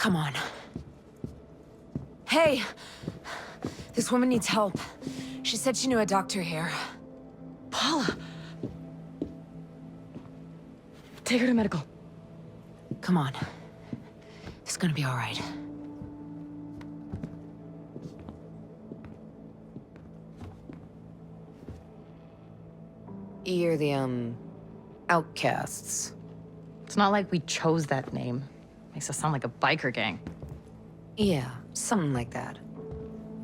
Come on. Hey! This woman needs help. She said she knew a doctor here. Paula! Take her to medical. Come on. It's gonna be all right. You're the, outcasts. It's not like we chose that name. Makes us sound like a biker gang. Yeah, something like that.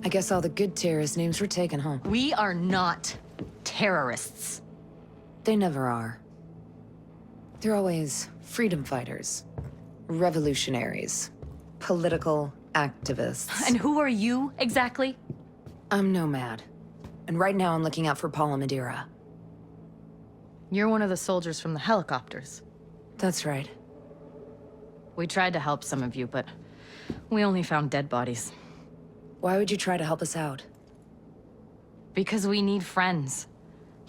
I guess all the good terrorist names were taken home. We are not terrorists. They never are. They're always freedom fighters, revolutionaries, political activists. And who are you, exactly? I'm Nomad. And right now I'm looking out for Paula Madeira. You're one of the soldiers from the helicopters. That's right. We tried to help some of you, but we only found dead bodies. Why would you try to help us out? Because we need friends.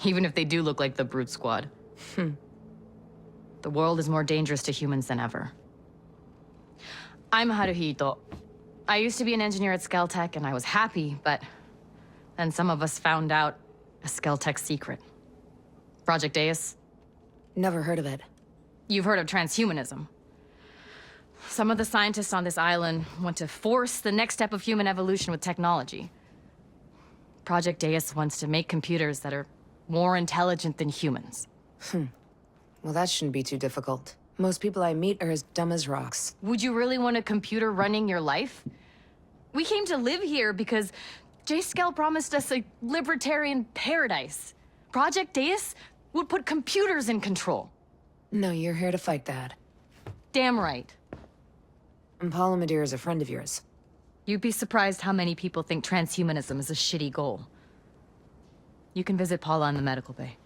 Even if they do look like the Brute Squad. The world is more dangerous to humans than ever. I'm Haruhito. I used to be an engineer at Skeltech, and I was happy, but then some of us found out a Skeltech secret. Project Deus? Never heard of it. You've heard of transhumanism. Some of the scientists on this island want to force the next step of human evolution with technology. Project Deus wants to make computers that are more intelligent than humans. Well, that shouldn't be too difficult. Most people I meet are as dumb as rocks. Would you really want a computer running your life? We came to live here because J. Skell promised us a libertarian paradise. Project Deus would put computers in control. No, you're here to fight that. Damn right. And Paula Madeira's a friend of yours. You'd be surprised how many people think transhumanism is a shitty goal. You can visit Paula in the medical bay.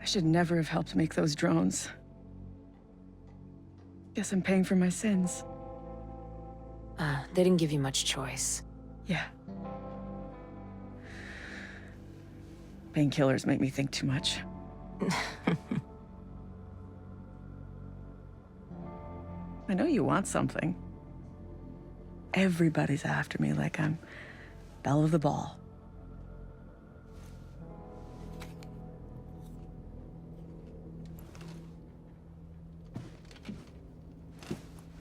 I should never have helped make those drones. Guess I'm paying for my sins. They didn't give you much choice. Yeah. Painkillers make me think too much. I know you want something. Everybody's after me like I'm belle of the ball.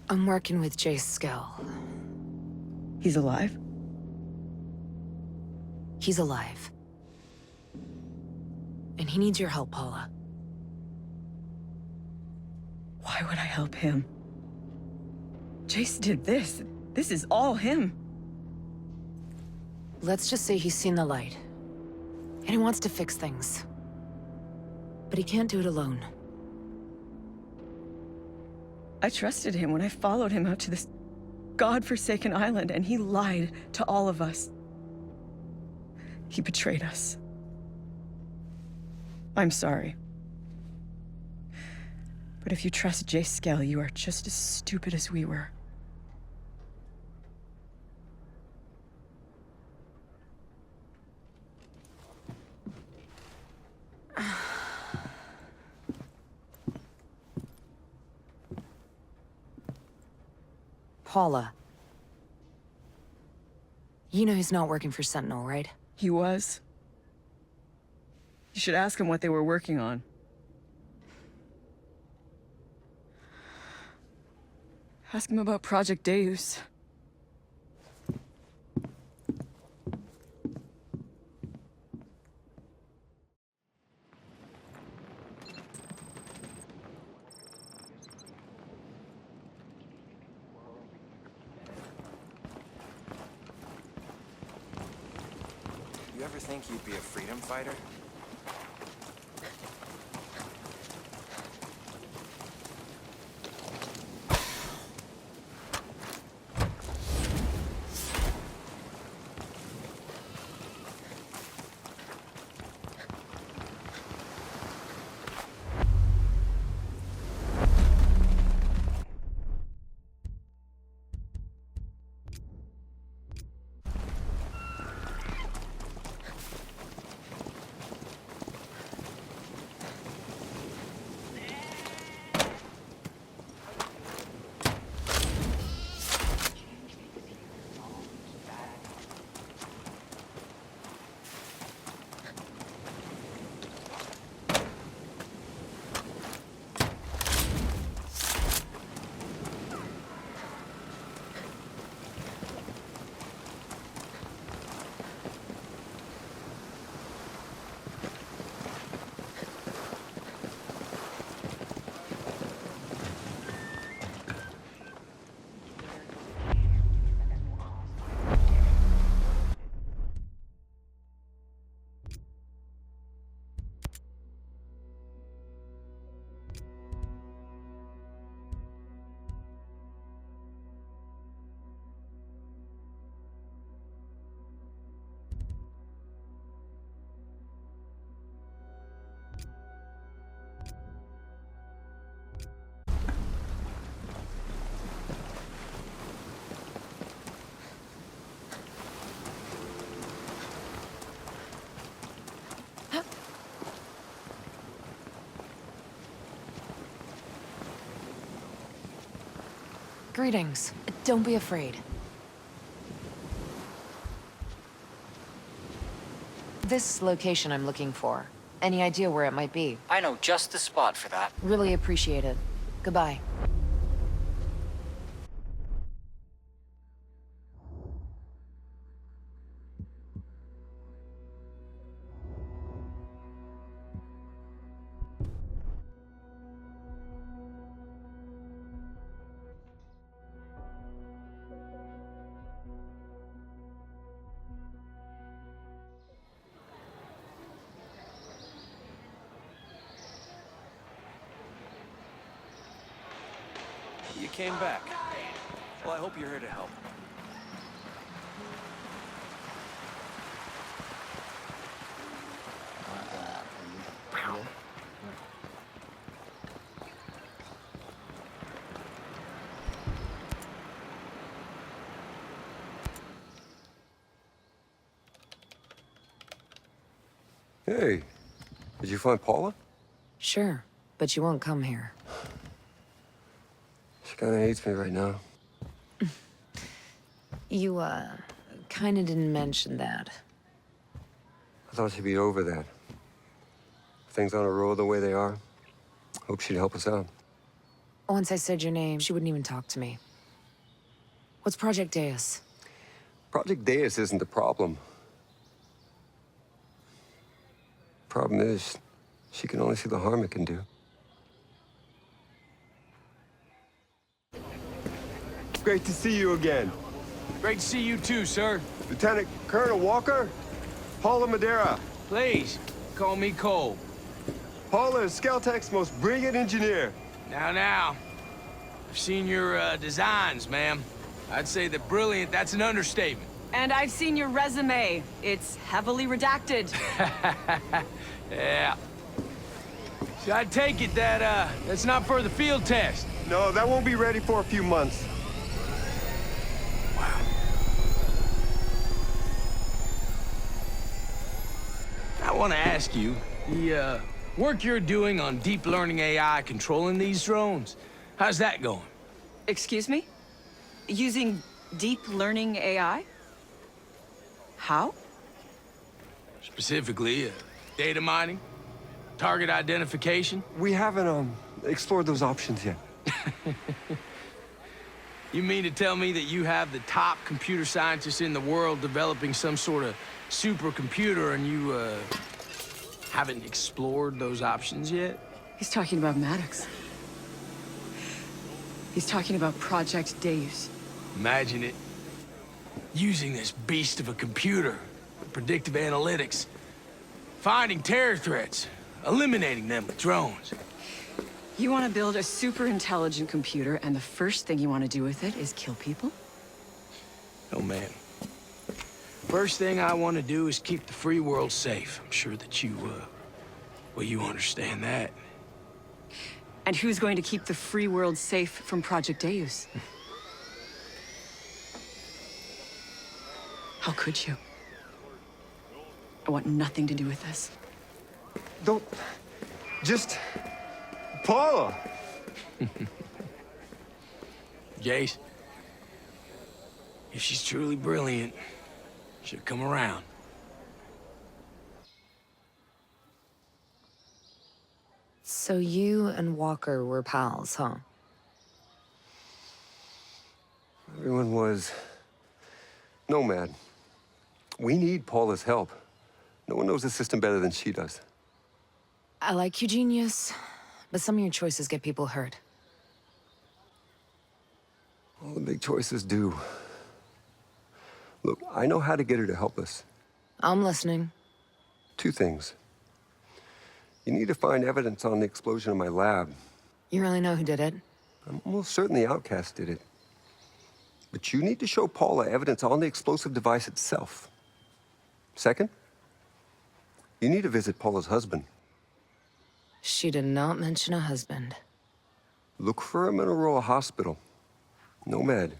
I'm working with J. Skell. He's alive? He's alive. And he needs your help, Paula. Why would I help him? Jace did this. This is all him. Let's just say he's seen the light. And he wants to fix things. But he can't do it alone. I trusted him when I followed him out to this godforsaken island, and he lied to all of us. He betrayed us. I'm sorry. But if you trust Jace Skell, you are just as stupid as we were. Paula. You know he's not working for Sentinel, right? He was. You should ask him what they were working on. Ask him about Project Deus. You ever think you'd be a freedom fighter? Greetings. Don't be afraid. This location I'm looking for. Any idea where it might be? I know just the spot for that. Really appreciate it. Goodbye. You came back. Well, I hope you're here to help. Hey, did you find Paula? Sure, but you won't come here. She kinda hates me right now. You, kinda didn't mention that. I thought she'd be over that. Things on a roll the way they are. Hope she'd help us out. Once I said your name, she wouldn't even talk to me. What's Project Deus? Project Deus isn't the problem. Problem is, she can only see the harm it can do. Great to see you again. Great to see you too, sir. Lieutenant Colonel Walker, Paula Madeira. Please, call me Cole. Paula is Skeltech's most brilliant engineer. Now. I've seen your designs, ma'am. I'd say that brilliant, that's an understatement. And I've seen your resume. It's heavily redacted. Yeah. So I take it that, that's not for the field test. No, that won't be ready for a few months. Wow. I want to ask you, the, work you're doing on deep learning AI controlling these drones, how's that going? Excuse me? Using deep learning AI? How? Specifically, data mining? Target identification? We haven't, explored those options yet. You mean to tell me that you have the top computer scientists in the world developing some sort of supercomputer and you, haven't explored those options yet? He's talking about Maddox. He's talking about Project Deus. Imagine it. Using this beast of a computer with predictive analytics. Finding terror threats. Eliminating them with drones. You want to build a super intelligent computer, and the first thing you want to do with it is kill people? Oh, man. First thing I want to do is keep the free world safe. I'm sure that you, well, you understand that. And who's going to keep the free world safe from Project Deus? How could you? I want nothing to do with this. Don't... Just... Paula! Jace, if she's truly brilliant, she'll come around. So you and Walker were pals, huh? Everyone was... Nomad. We need Paula's help. No one knows the system better than she does. I like you, genius, but some of your choices get people hurt. All the big choices do. Look, I know how to get her to help us. I'm listening. Two things. You need to find evidence on the explosion in my lab. You really know who did it? I'm almost certain the Outcast did it. But you need to show Paula evidence on the explosive device itself. Second, you need to visit Paula's husband. She did not mention a husband. Look for him in Aurora Hospital. Nomad.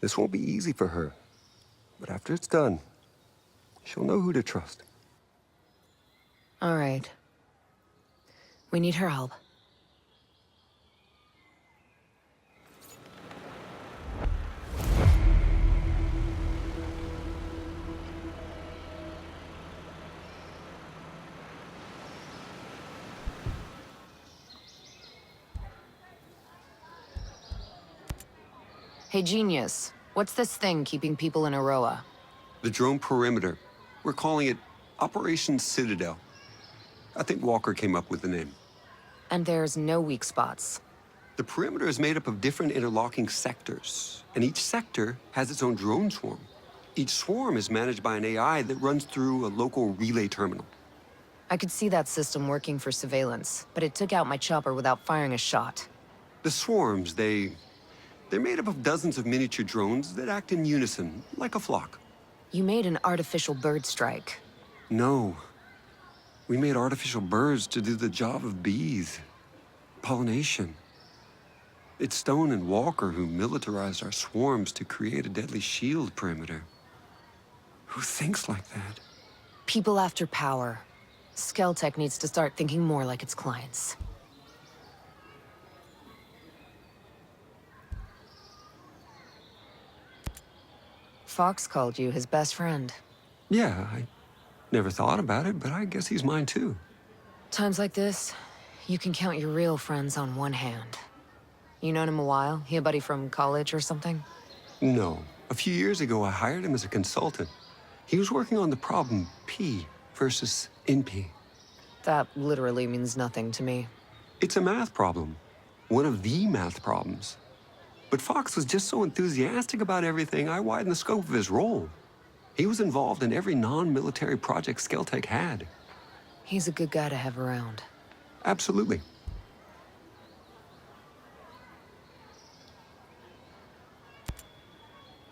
This won't be easy for her. But after it's done, she'll know who to trust. All right. We need her help. Hey, genius. What's this thing keeping people in Aroa? The drone perimeter. We're calling it Operation Citadel. I think Walker came up with the name. And there's no weak spots. The perimeter is made up of different interlocking sectors, and each sector has its own drone swarm. Each swarm is managed by an AI that runs through a local relay terminal. I could see that system working for surveillance, but it took out my chopper without firing a shot. The swarms, they're made up of dozens of miniature drones that act in unison, like a flock. You made an artificial bird strike. No. We made artificial birds to do the job of bees. Pollination. It's Stone and Walker who militarized our swarms to create a deadly shield perimeter. Who thinks like that? People after power. Skeltech needs to start thinking more like its clients. Fox called you his best friend. Yeah, I never thought about it, but I guess he's mine too. Times like this, you can count your real friends on one hand. You known him a while? He a buddy from college or something? No. A few years ago, I hired him as a consultant. He was working on the problem P versus NP. That literally means nothing to me. It's a math problem. One of the math problems. But Fox was just so enthusiastic about everything, I widened the scope of his role. He was involved in every non-military project Skeltech had. He's a good guy to have around. Absolutely.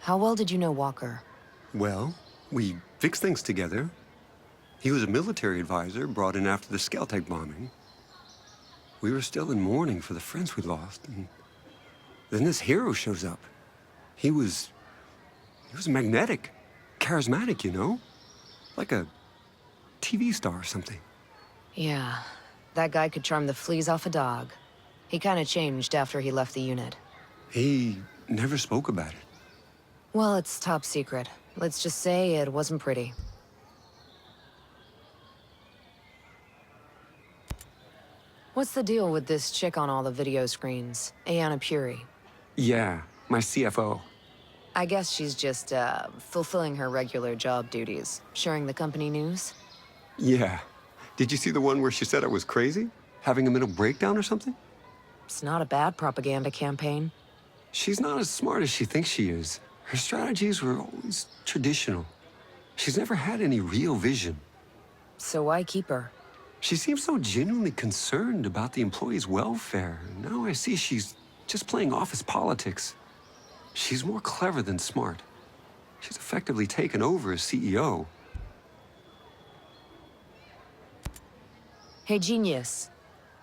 How well did you know Walker? Well, we fixed things together. He was a military advisor brought in after the Skeltech bombing. We were still in mourning for the friends we lost, and then this hero shows up. He was magnetic, charismatic, you know? Like a TV star or something. Yeah, that guy could charm the fleas off a dog. He kind of changed after he left the unit. He never spoke about it. Well, it's top secret. Let's just say it wasn't pretty. What's the deal with this chick on all the video screens? Ayanna Puri. Yeah, my CFO. I guess she's just, fulfilling her regular job duties. Sharing the company news? Yeah. Did you see the one where she said I was crazy? Having a mental breakdown or something? It's not a bad propaganda campaign. She's not as smart as she thinks she is. Her strategies were always traditional. She's never had any real vision. So why keep her? She seems so genuinely concerned about the employees' welfare. Now I see she's just playing office politics. She's more clever than smart. She's effectively taken over as CEO. Hey, genius.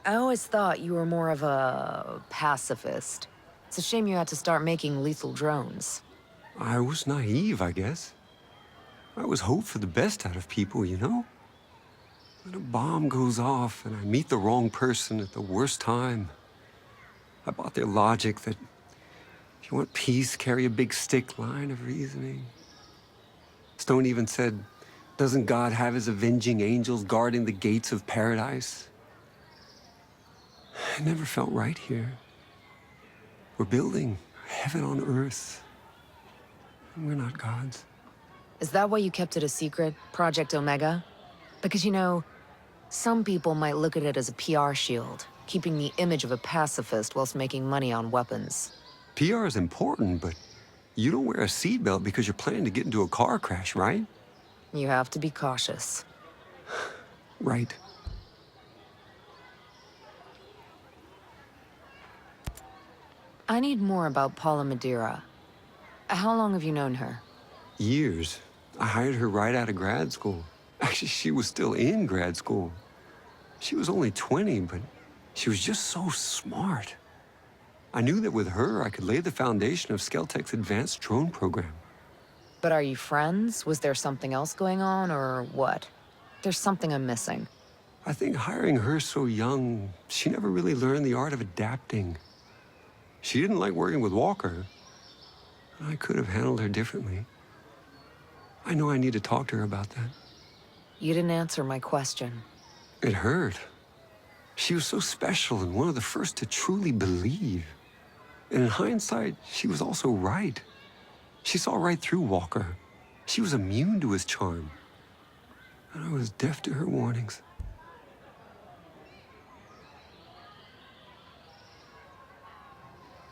I always thought you were more of a pacifist. It's a shame you had to start making lethal drones. I was naive, I guess. I always hoped for the best out of people, you know? When a bomb goes off and I meet the wrong person at the worst time, I bought their logic that if you want peace, carry a big stick line of reasoning. Stone even said, doesn't God have his avenging angels guarding the gates of paradise? I never felt right here. We're building heaven on earth. And we're not gods. Is that why you kept it a secret, Project Omega? Because, you know, some people might look at it as a PR shield, keeping the image of a pacifist whilst making money on weapons. PR is important, but you don't wear a seatbelt because you're planning to get into a car crash, right? You have to be cautious. Right. I need more about Paula Madeira. How long have you known her? Years. I hired her right out of grad school. Actually, she was still in grad school. She was only 20, but she was just so smart. I knew that with her, I could lay the foundation of Skeltech's advanced drone program. But are you friends? Was there something else going on, or what? There's something I'm missing. I think hiring her so young, she never really learned the art of adapting. She didn't like working with Walker. I could have handled her differently. I know I need to talk to her about that. You didn't answer my question. It hurt. She was so special and one of the first to truly believe. And in hindsight, she was also right. She saw right through Walker. She was immune to his charm. And I was deaf to her warnings.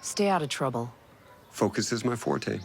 Stay out of trouble. Focus is my forte.